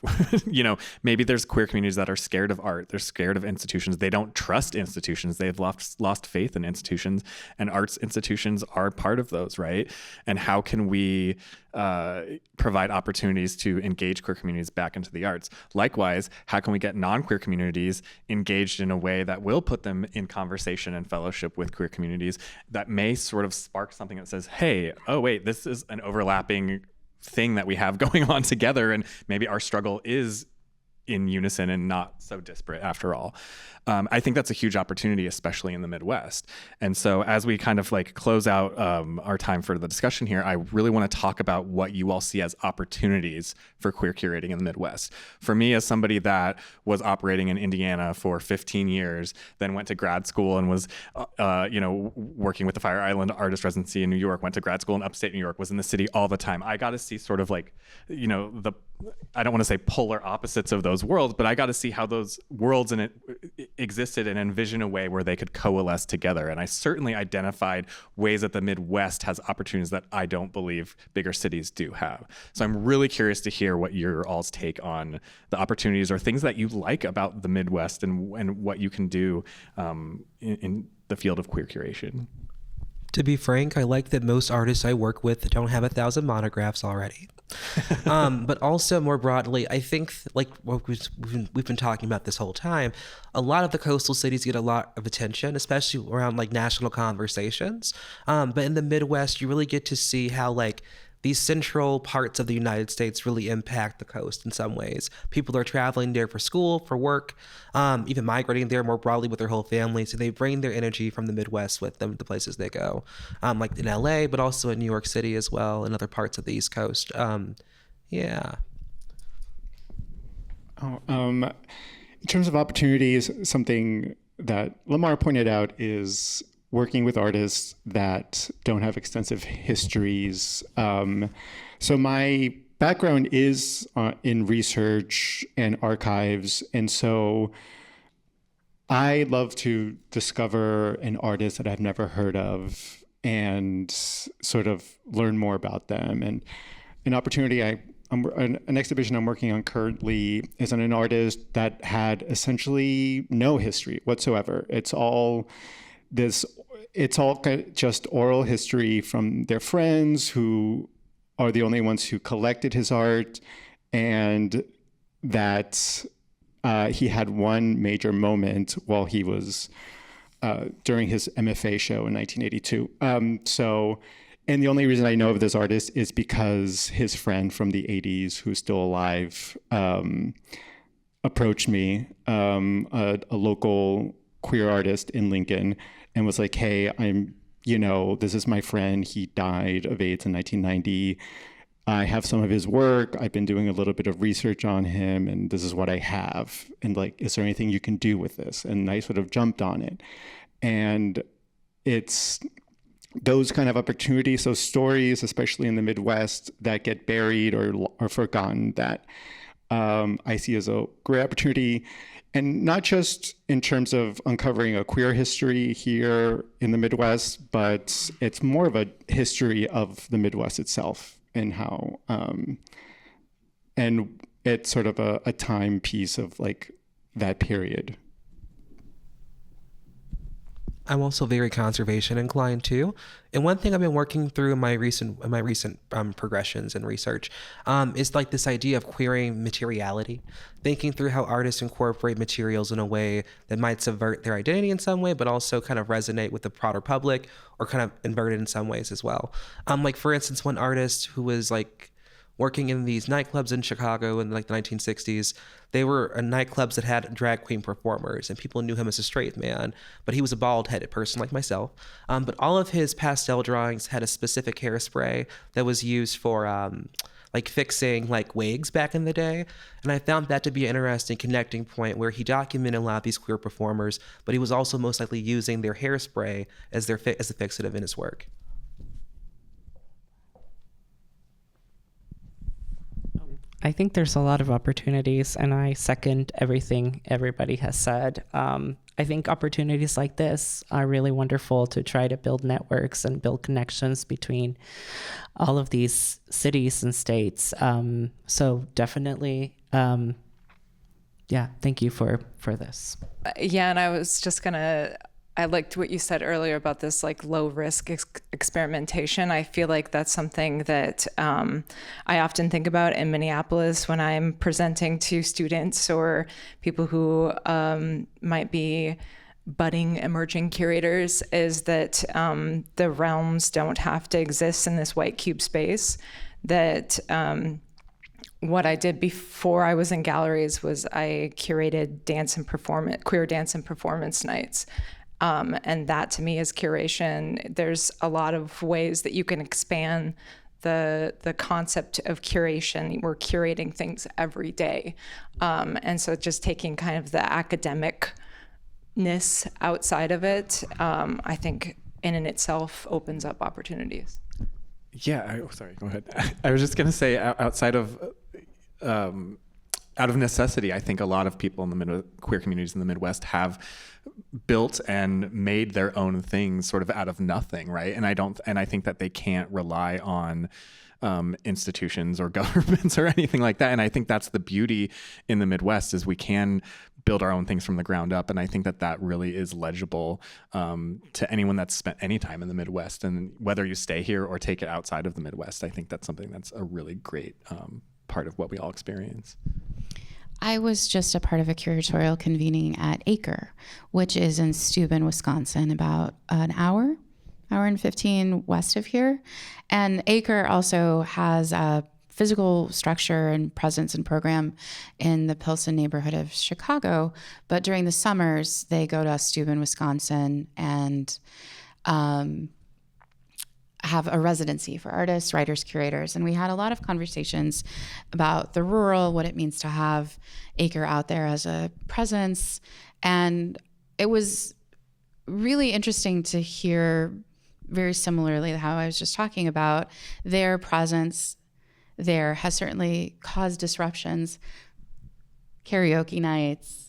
Maybe there's queer communities that are scared of art. They're scared of institutions. They don't trust institutions. They've lost faith in institutions, and arts institutions are part of those, right? And how can we provide opportunities to engage queer communities back into the arts? Likewise, how can we get non-queer communities engaged in a way that will put them in conversation and fellowship with queer communities that may sort of spark something that says, hey, oh wait, this is an overlapping thing that we have going on together, and maybe our struggle is in unison and not so disparate after all. I think that's a huge opportunity, especially in the Midwest. And so as we kind of like close out our time for the discussion here, I really want to talk about what you all see as opportunities for queer curating in the Midwest. For me, as somebody that was operating in Indiana for 15 years, then went to grad school and was, working with the Fire Island Artist Residency in New York, went to grad school in upstate New York, was in the city all the time. I got to see sort of like, I don't want to say polar opposites of those worlds, but I got to see how those worlds in it existed and envision a way where they could coalesce together. And I certainly identified ways that the Midwest has opportunities that I don't believe bigger cities do have. So I'm really curious to hear what your all's take on the opportunities or things that you like about the Midwest and what you can do in the field of queer curation. To be frank, I like that most artists I work with don't have 1,000 monographs already. But also more broadly, I think like what we've been talking about this whole time, a lot of the coastal cities get a lot of attention, especially around like national conversations. But in the Midwest, you really get to see how like these central parts of the United States really impact the coast in some ways. People are traveling there for school, for work, even migrating there more broadly with their whole families. And they bring their energy from the Midwest with them to the places they go, like in LA, but also in New York City as well, and other parts of the East Coast. Yeah. In terms of opportunities, something that LaMar pointed out is working with artists that don't have extensive histories. So my background is in research and archives. And so I love to discover an artist that I've never heard of and sort of learn more about them. And an opportunity an exhibition I'm working on currently is on an artist that had essentially no history whatsoever. It's all this it's all just oral history from their friends who are the only ones who collected his art, and that he had one major moment while he was during his MFA show in 1982. And the only reason I know of this artist is because his friend from the 80s, who's still alive, approached me, a local queer artist in Lincoln, and was like, hey, this is my friend. He died of AIDS in 1990. I have some of his work. I've been doing a little bit of research on him, and this is what I have. And like, is there anything you can do with this? And I sort of jumped on it. And it's those kind of opportunities, those stories, especially in the Midwest, that get buried or forgotten, that I see as a great opportunity. And not just in terms of uncovering a queer history here in the Midwest, but it's more of a history of the Midwest itself and how, and it's sort of a timepiece of like that period. I'm also very conservation inclined too. And one thing I've been working through in my recent progressions and research is like this idea of queering materiality, thinking through how artists incorporate materials in a way that might subvert their identity in some way, but also kind of resonate with the broader public or kind of invert it in some ways as well. Like for instance, one artist who was like working in these nightclubs in Chicago in like the 1960s. They were nightclubs that had drag queen performers, and people knew him as a straight man, but he was a bald-headed person like myself. But all of his pastel drawings had a specific hairspray that was used for like fixing like wigs back in the day. And I found that to be an interesting connecting point where he documented a lot of these queer performers, but he was also most likely using their hairspray as a fixative in his work. I think there's a lot of opportunities, and I second everything everybody has said. I think opportunities like this are really wonderful to try to build networks and build connections between all of these cities and states. So definitely, thank you for this. Yeah, and I was just I liked what you said earlier about this like low risk experimentation. I feel like that's something that I often think about in Minneapolis when I'm presenting to students or people who might be budding emerging curators, is that the realms don't have to exist in this white cube space. That what I did before I was in galleries was I curated queer dance and performance nights. And that to me is curation. There's a lot of ways that you can expand the concept of curation. We're curating things every day. And so just taking kind of the academicness outside of it, I think in and itself opens up opportunities. Yeah, sorry, go ahead. I was just going to say outside of out of necessity, I think a lot of people in the queer communities in the Midwest have built and made their own things sort of out of nothing, right? And I think that they can't rely on institutions or governments or anything like that. And I think that's the beauty in the Midwest, is we can build our own things from the ground up. And I think that really is legible to anyone that's spent any time in the Midwest. And whether you stay here or take it outside of the Midwest, I think that's something that's a really great part of what we all experience. I was just a part of a curatorial convening at Acre, which is in Steuben, Wisconsin, about an hour and 15 west of here. And Acre also has a physical structure and presence and program in the Pilsen neighborhood of Chicago. But during the summers, they go to Steuben, Wisconsin, and have a residency for artists, writers, curators. And we had a lot of conversations about the rural, what it means to have Acre out there as a presence. And it was really interesting to hear, very similarly how I was just talking about, their presence there has certainly caused disruptions. Karaoke nights,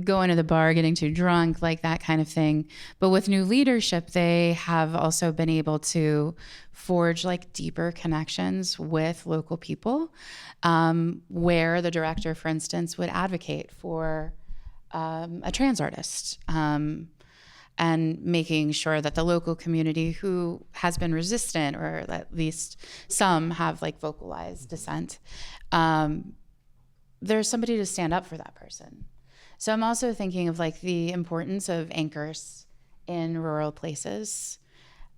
going to the bar, getting too drunk, like that kind of thing. But with new leadership, they have also been able to forge like deeper connections with local people, where the director, for instance, would advocate for a trans artist. and making sure that the local community who has been resistant, or at least some have like vocalized dissent, there's somebody to stand up for that person. So I'm also thinking of like the importance of anchors in rural places,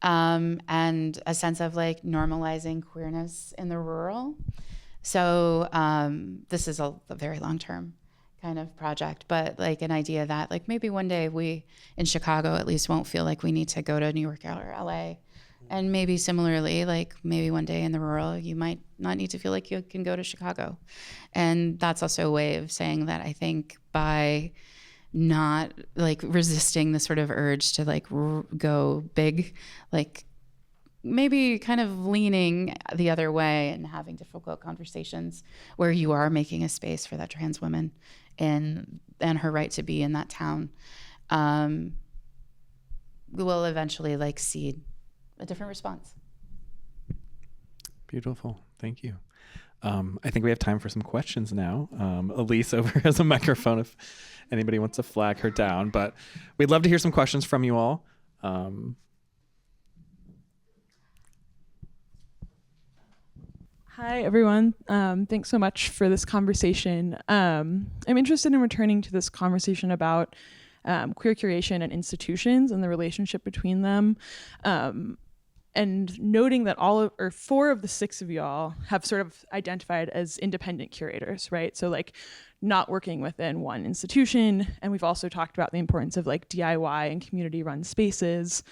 and a sense of like normalizing queerness in the rural. So this is a very long-term kind of project, but like an idea that like maybe one day we in Chicago at least won't feel like we need to go to New York or LA. And maybe similarly, like maybe one day in the rural, you might not need to feel like you can go to Chicago. And that's also a way of saying that I think by not like resisting the sort of urge to like go big, like maybe kind of leaning the other way and having difficult conversations where you are making a space for that trans woman and her right to be in that town, will eventually like seed a different response. Beautiful. Thank you. I think we have time for some questions now. Elise over has a microphone if anybody wants to flag her down, but we'd love to hear some questions from you all. Hi, everyone. Thanks so much for this conversation. I'm interested in returning to this conversation about queer curation and institutions and the relationship between them. And noting that four of the six of y'all have sort of identified as independent curators, right? So like not working within one institution. And we've also talked about the importance of like DIY and community run spaces.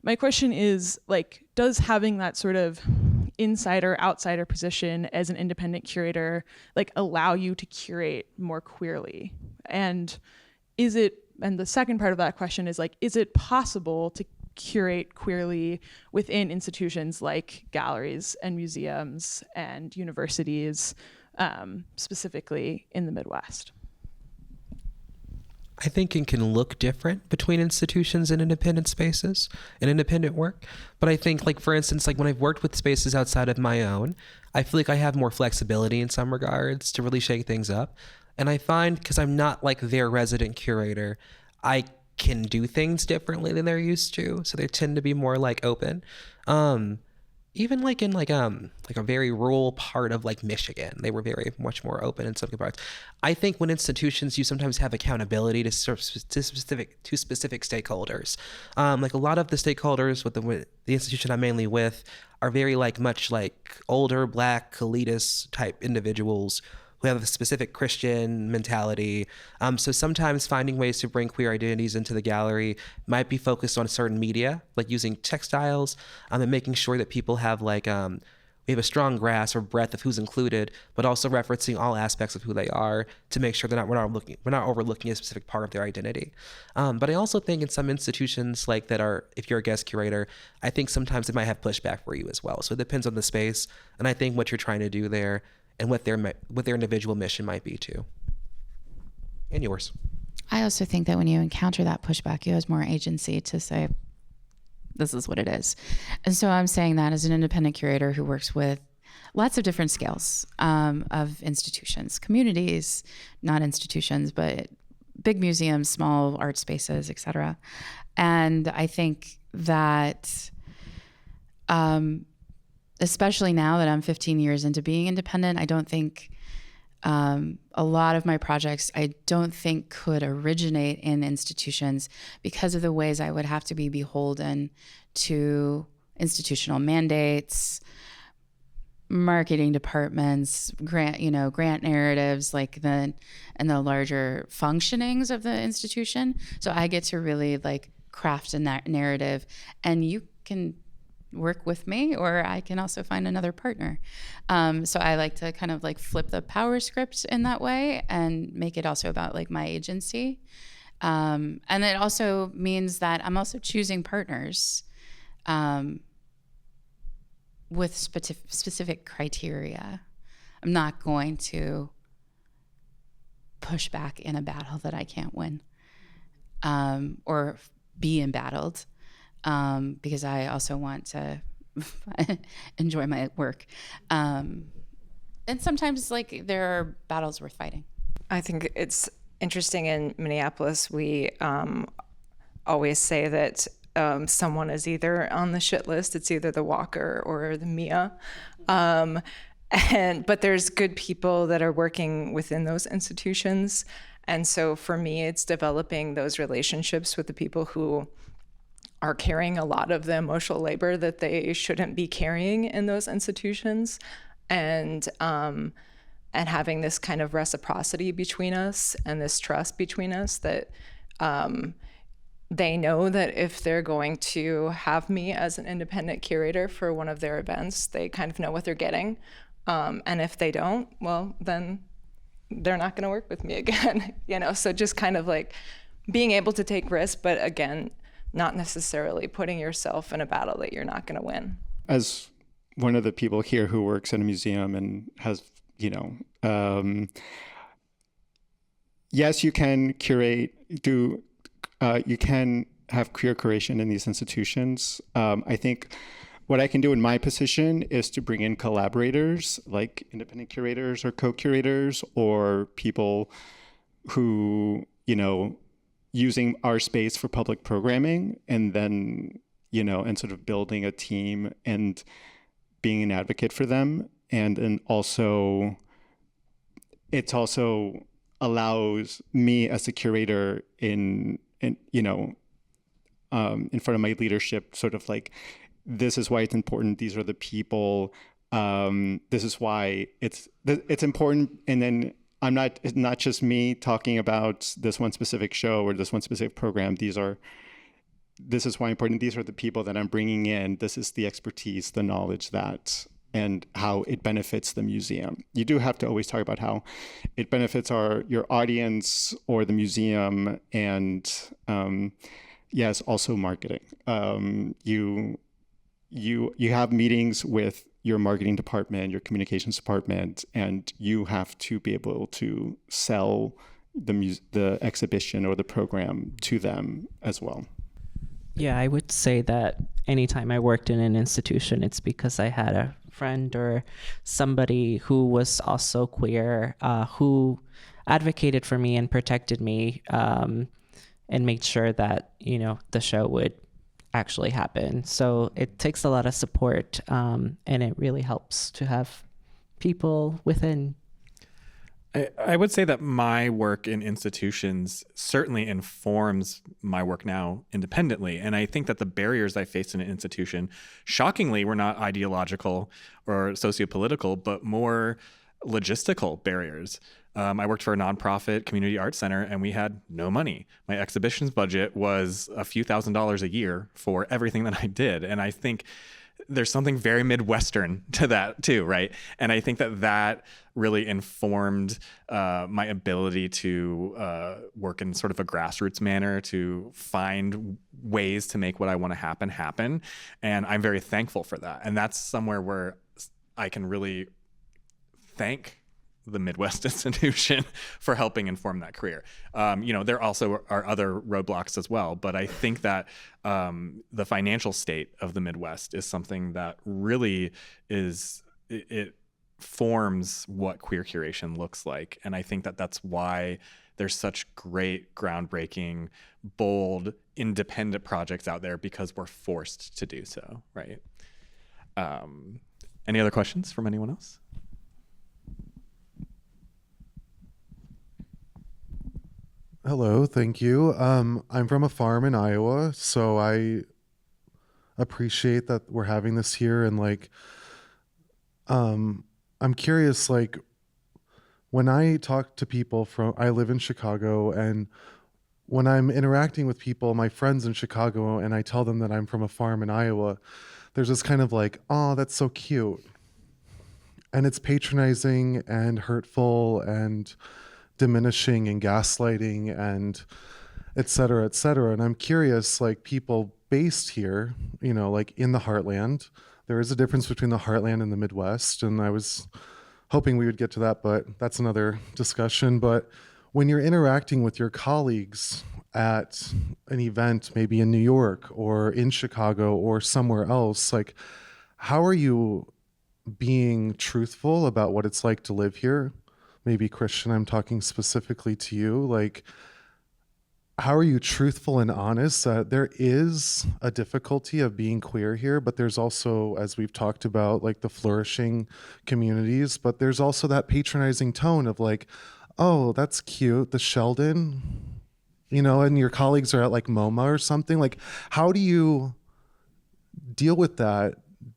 My question is like, does having that sort of insider-outsider position as an independent curator like allow you to curate more queerly? And the second part of that question is like, is it possible to curate queerly within institutions like galleries and museums and universities, specifically in the Midwest? I think it can look different between institutions and independent spaces and independent work. But I think, like, for instance, like when I've worked with spaces outside of my own, I feel like I have more flexibility in some regards to really shake things up. And I find, because I'm not like their resident curator, I can do things differently than they're used to. So they tend to be more like open. Even like in like a very rural part of like Michigan, they were very much more open in some parts. I think when institutions, you sometimes have accountability to specific stakeholders. Like a lot of the stakeholders with the institution I'm mainly with are very like much like older Black elitist type individuals who have a specific Christian mentality. So sometimes finding ways to bring queer identities into the gallery might be focused on certain media, like using textiles, and making sure that people have like, we have a strong grasp or breadth of who's included, but also referencing all aspects of who they are to make sure that we're not overlooking a specific part of their identity. But I also think in some institutions like that are, if you're a guest curator, I think sometimes it might have pushback for you as well. So it depends on the space, and I think what you're trying to do there and what their individual mission might be too. And yours. I also think that when you encounter that pushback, you have more agency to say, this is what it is. And so I'm saying that as an independent curator who works with lots of different scales of institutions, communities, not institutions, but big museums, small art spaces, et cetera. And I think that especially now that I'm 15 years into being independent, I don't think a lot of my projects, I don't think could originate in institutions because of the ways I would have to be beholden to institutional mandates, marketing departments, grant narratives, and the larger functionings of the institution. So I get to really like craft a narrative, and you can work with me, or I can also find another partner. So I like to kind of like flip the power script in that way and make it also about like my agency. And it also means that I'm also choosing partners with specific criteria. I'm not going to push back in a battle that I can't win, or be embattled. Because I also want to enjoy my work. And sometimes like there are battles worth fighting. I think it's interesting in Minneapolis, we always say that someone is either on the shit list, it's either the Walker or the Mia. But there's good people that are working within those institutions. And so for me, it's developing those relationships with the people who are carrying a lot of the emotional labor that they shouldn't be carrying in those institutions, and having this kind of reciprocity between us and this trust between us that they know that if they're going to have me as an independent curator for one of their events, they kind of know what they're getting. And if they don't, well, then they're not going to work with me again. So just kind of like being able to take risks, but again, not necessarily putting yourself in a battle that you're not going to win. As one of the people here who works at a museum and has, yes, you can you can have queer curation in these institutions. I think what I can do in my position is to bring in collaborators like independent curators or co-curators or people who, using our space for public programming, and then, and sort of building a team and being an advocate for them. And then also, it also allows me as a curator in front of my leadership, sort of like, this is why it's important. These are the people. This is why it's important. And then it's not just me talking about this one specific show or this one specific program. This is why important. These are the people that I'm bringing in. This is the expertise, the knowledge and how it benefits the museum. You do have to always talk about how it benefits your audience or the museum, and yes, also marketing. You have meetings with your marketing department, your communications department, and you have to be able to sell the exhibition or the program to them as well. Yeah, I would say that anytime I worked in an institution, it's because I had a friend or somebody who was also queer, who advocated for me and protected me, and made sure that, the show would actually happen. So it takes a lot of support, and it really helps to have people within. I would say that my work in institutions certainly informs my work now independently. And I think that the barriers I faced in an institution, shockingly, were not ideological or sociopolitical, but more logistical barriers. I worked for a nonprofit community arts center, and we had no money. My exhibitions budget was a few $1,000s a year for everything that I did. And I think there's something very Midwestern to that too, right? And I think that really informed my ability to work in sort of a grassroots manner, to find ways to make what I want to happen. And I'm very thankful for that. And that's somewhere where I can really thank the Midwest institution for helping inform that career. There also are other roadblocks as well, but I think that the financial state of the Midwest is something that really it forms what queer curation looks like. And I think that that's why there's such great, groundbreaking, bold, independent projects out there, because we're forced to do so, right? Any other questions from anyone else? Hello, thank you. I'm from a farm in Iowa, so I appreciate that we're having this here. And I'm curious, when I talk to people I live in Chicago, and when I'm interacting with people, my friends in Chicago, and I tell them that I'm from a farm in Iowa, there's this kind of oh, that's so cute. And it's patronizing and hurtful and diminishing and gaslighting and et cetera, et cetera. And I'm curious, people based here, in the heartland, there is a difference between the heartland and the Midwest. And I was hoping we would get to that, but that's another discussion. But when you're interacting with your colleagues at an event, maybe in New York or in Chicago or somewhere else, how are you being truthful about what it's like to live here? Maybe Christian, I'm talking specifically to you. how are you truthful and honest? There is a difficulty of being queer here, but there's also, as we've talked about, like the flourishing communities, but there's also that patronizing tone of like, oh, that's cute, the Sheldon, and your colleagues are at like MoMA or something. Like, how do you deal with that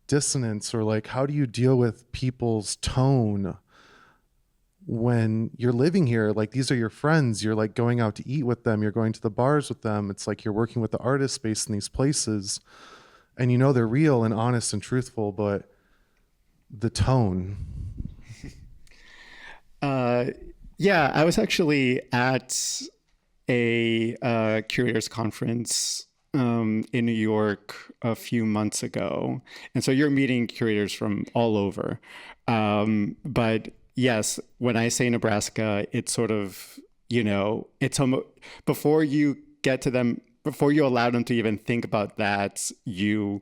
dissonance, or like, how do you deal with people's tone when you're living here? Like, these are your friends, you're like going out to eat with them, you're going to the bars with them, it's like you're working with the artists based in these places, and they're real and honest and truthful, but the tone. Yeah, I was actually at a Curators conference in New York a few months ago, and so you're meeting curators from all over, but yes, when I say Nebraska, it's sort of, it's almost, before you get to them, before you allow them to even think about that, you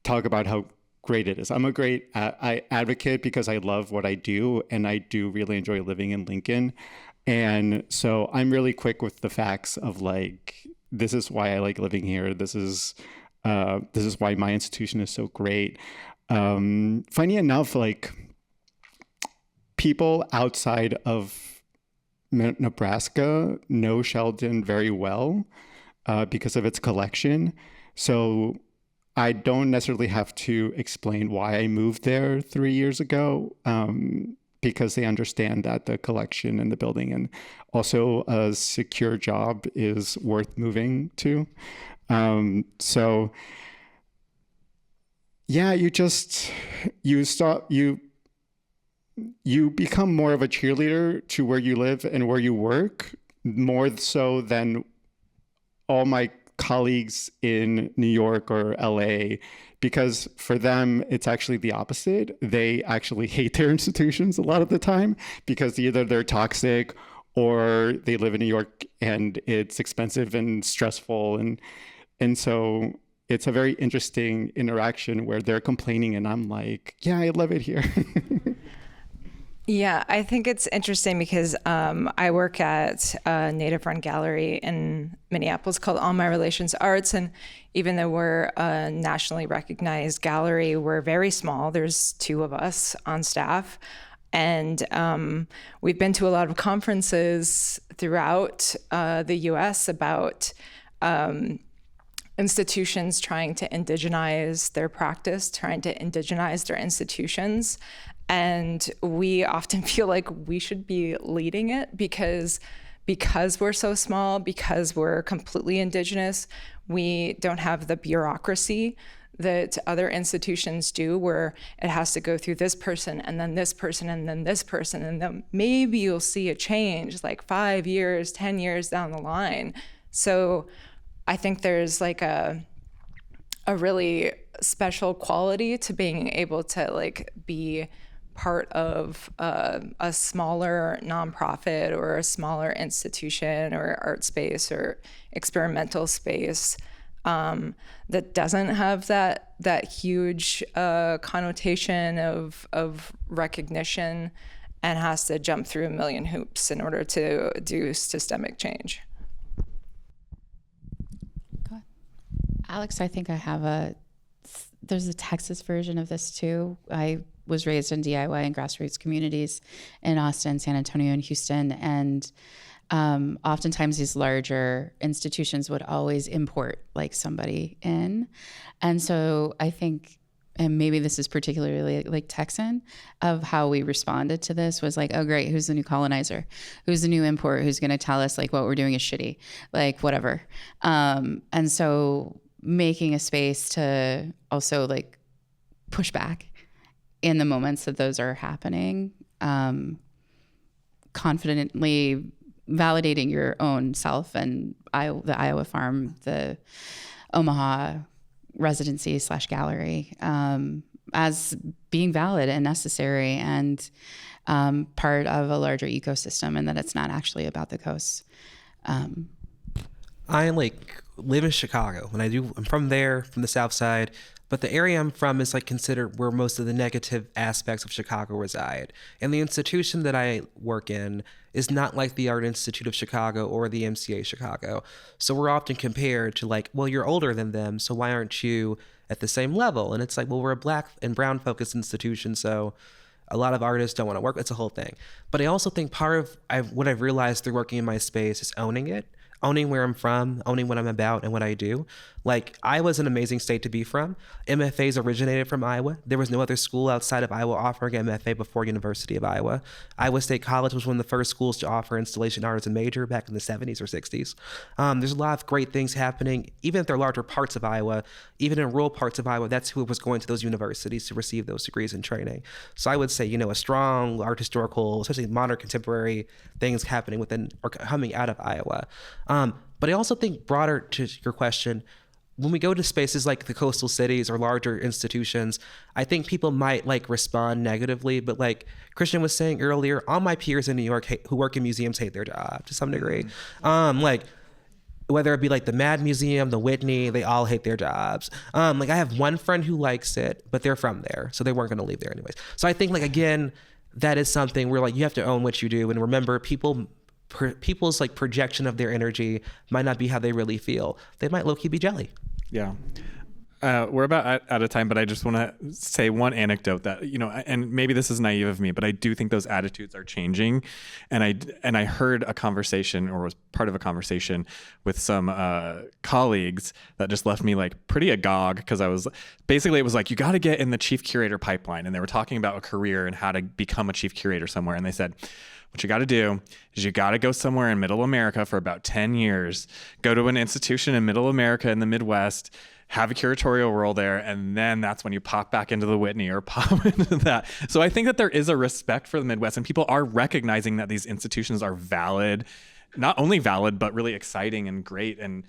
talk about how great it is. I'm a great advocate because I love what I do, and I do really enjoy living in Lincoln. And so I'm really quick with the facts of like, this is why I like living here. This is why my institution is so great. Funny enough, like, people outside of Nebraska know Sheldon very well because of its collection. So I don't necessarily have to explain why I moved there 3 years ago, because they understand that the collection and the building and also a secure job is worth moving to. So yeah, you become more of a cheerleader to where you live and where you work, more so than all my colleagues in New York or LA, because for them, it's actually the opposite. They actually hate their institutions a lot of the time because either they're toxic or they live in New York and it's expensive and stressful. And so it's a very interesting interaction where they're complaining and I'm like, yeah, I love it here. Yeah, I think it's interesting because I work at a Native-run gallery in Minneapolis called All My Relations Arts, and even though we're a nationally recognized gallery, we're very small. There's 2 of us on staff, and we've been to a lot of conferences throughout the U.S. about institutions trying to indigenize their practice, trying to indigenize their institutions. And we often feel like we should be leading it because we're so small, because we're completely indigenous, we don't have the bureaucracy that other institutions do, where it has to go through this person and then this person and then this person, and then maybe you'll see a change like 5 years, 10 years down the line. So I think there's like a really special quality to being able to like be part of a smaller nonprofit or a smaller institution or art space or experimental space that doesn't have that huge connotation of recognition and has to jump through a million hoops in order to do systemic change. Go ahead. Alex, I think there's a Texas version of this too. I was raised in DIY and grassroots communities in Austin, San Antonio, and Houston. And oftentimes these larger institutions would always import like somebody in. And so I think, and maybe this is particularly like Texan, of how we responded to this was like, oh great, who's the new colonizer? Who's the new import? Who's gonna tell us like what we're doing is shitty? Like whatever. And so making a space to also like push back in the moments that those are happening, confidently validating your own self and the Iowa Farm, the Omaha residency / gallery, as being valid and necessary and part of a larger ecosystem, and that it's not actually about the coast. I like live in Chicago, and I'm from there, from the South Side. But the area I'm from is like considered where most of the negative aspects of Chicago reside. And the institution that I work in is not like the Art Institute of Chicago or the MCA Chicago. So we're often compared to like, well, you're older than them, so why aren't you at the same level? And it's like, well, we're a Black and brown focused institution, so a lot of artists don't want to work. It's a whole thing. But I also think part of what I've realized through working in my space is owning it. Owning where I'm from, owning what I'm about and what I do. Like, Iowa's an amazing state to be from. MFAs originated from Iowa. There was no other school outside of Iowa offering MFA before University of Iowa. Iowa State College was one of the first schools to offer installation art as a major back in the 70s or 60s. There's a lot of great things happening, even if they're larger parts of Iowa, even in rural parts of Iowa, that's who was going to those universities to receive those degrees and training. So I would say, a strong art historical, especially modern contemporary things happening within or coming out of Iowa. But I also think broader to your question, when we go to spaces like the coastal cities or larger institutions, I think people might like respond negatively. But like Christian was saying earlier, all my peers in New York who work in museums hate their job to some degree. Like whether it be like the Mad Museum, the Whitney, they all hate their jobs. Like I have one friend who likes it, but they're from there, so they weren't going to leave there anyways. So I think like, again, that is something where like you have to own what you do and remember people's like projection of their energy might not be how they really feel. They might low-key be jelly. Yeah. We're about out of time, but I just want to say one anecdote that, and maybe this is naive of me, but I do think those attitudes are changing. And I heard a conversation or was part of a conversation with some colleagues that just left me like pretty agog because it was like, you got to get in the chief curator pipeline. And they were talking about a career and how to become a chief curator somewhere. And they said, what you got to do is you got to go somewhere in middle America for about 10 years, go to an institution in middle America in the Midwest, have a curatorial role there, and then that's when you pop back into the Whitney or pop into that. So I think that there is a respect for the Midwest, and people are recognizing that these institutions are valid, not only valid, but really exciting and great and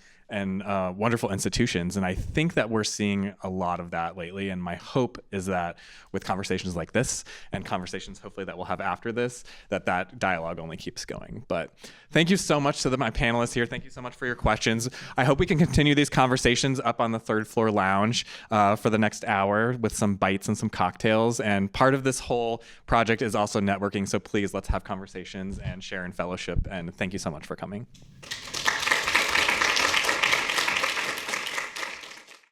wonderful institutions. And I think that we're seeing a lot of that lately. And my hope is that with conversations like this and conversations hopefully that we'll have after this, that dialogue only keeps going. But thank you so much to my panelists here. Thank you so much for your questions. I hope we can continue these conversations up on the third floor lounge for the next hour with some bites and some cocktails. And part of this whole project is also networking. So please, let's have conversations and share in fellowship. And thank you so much for coming.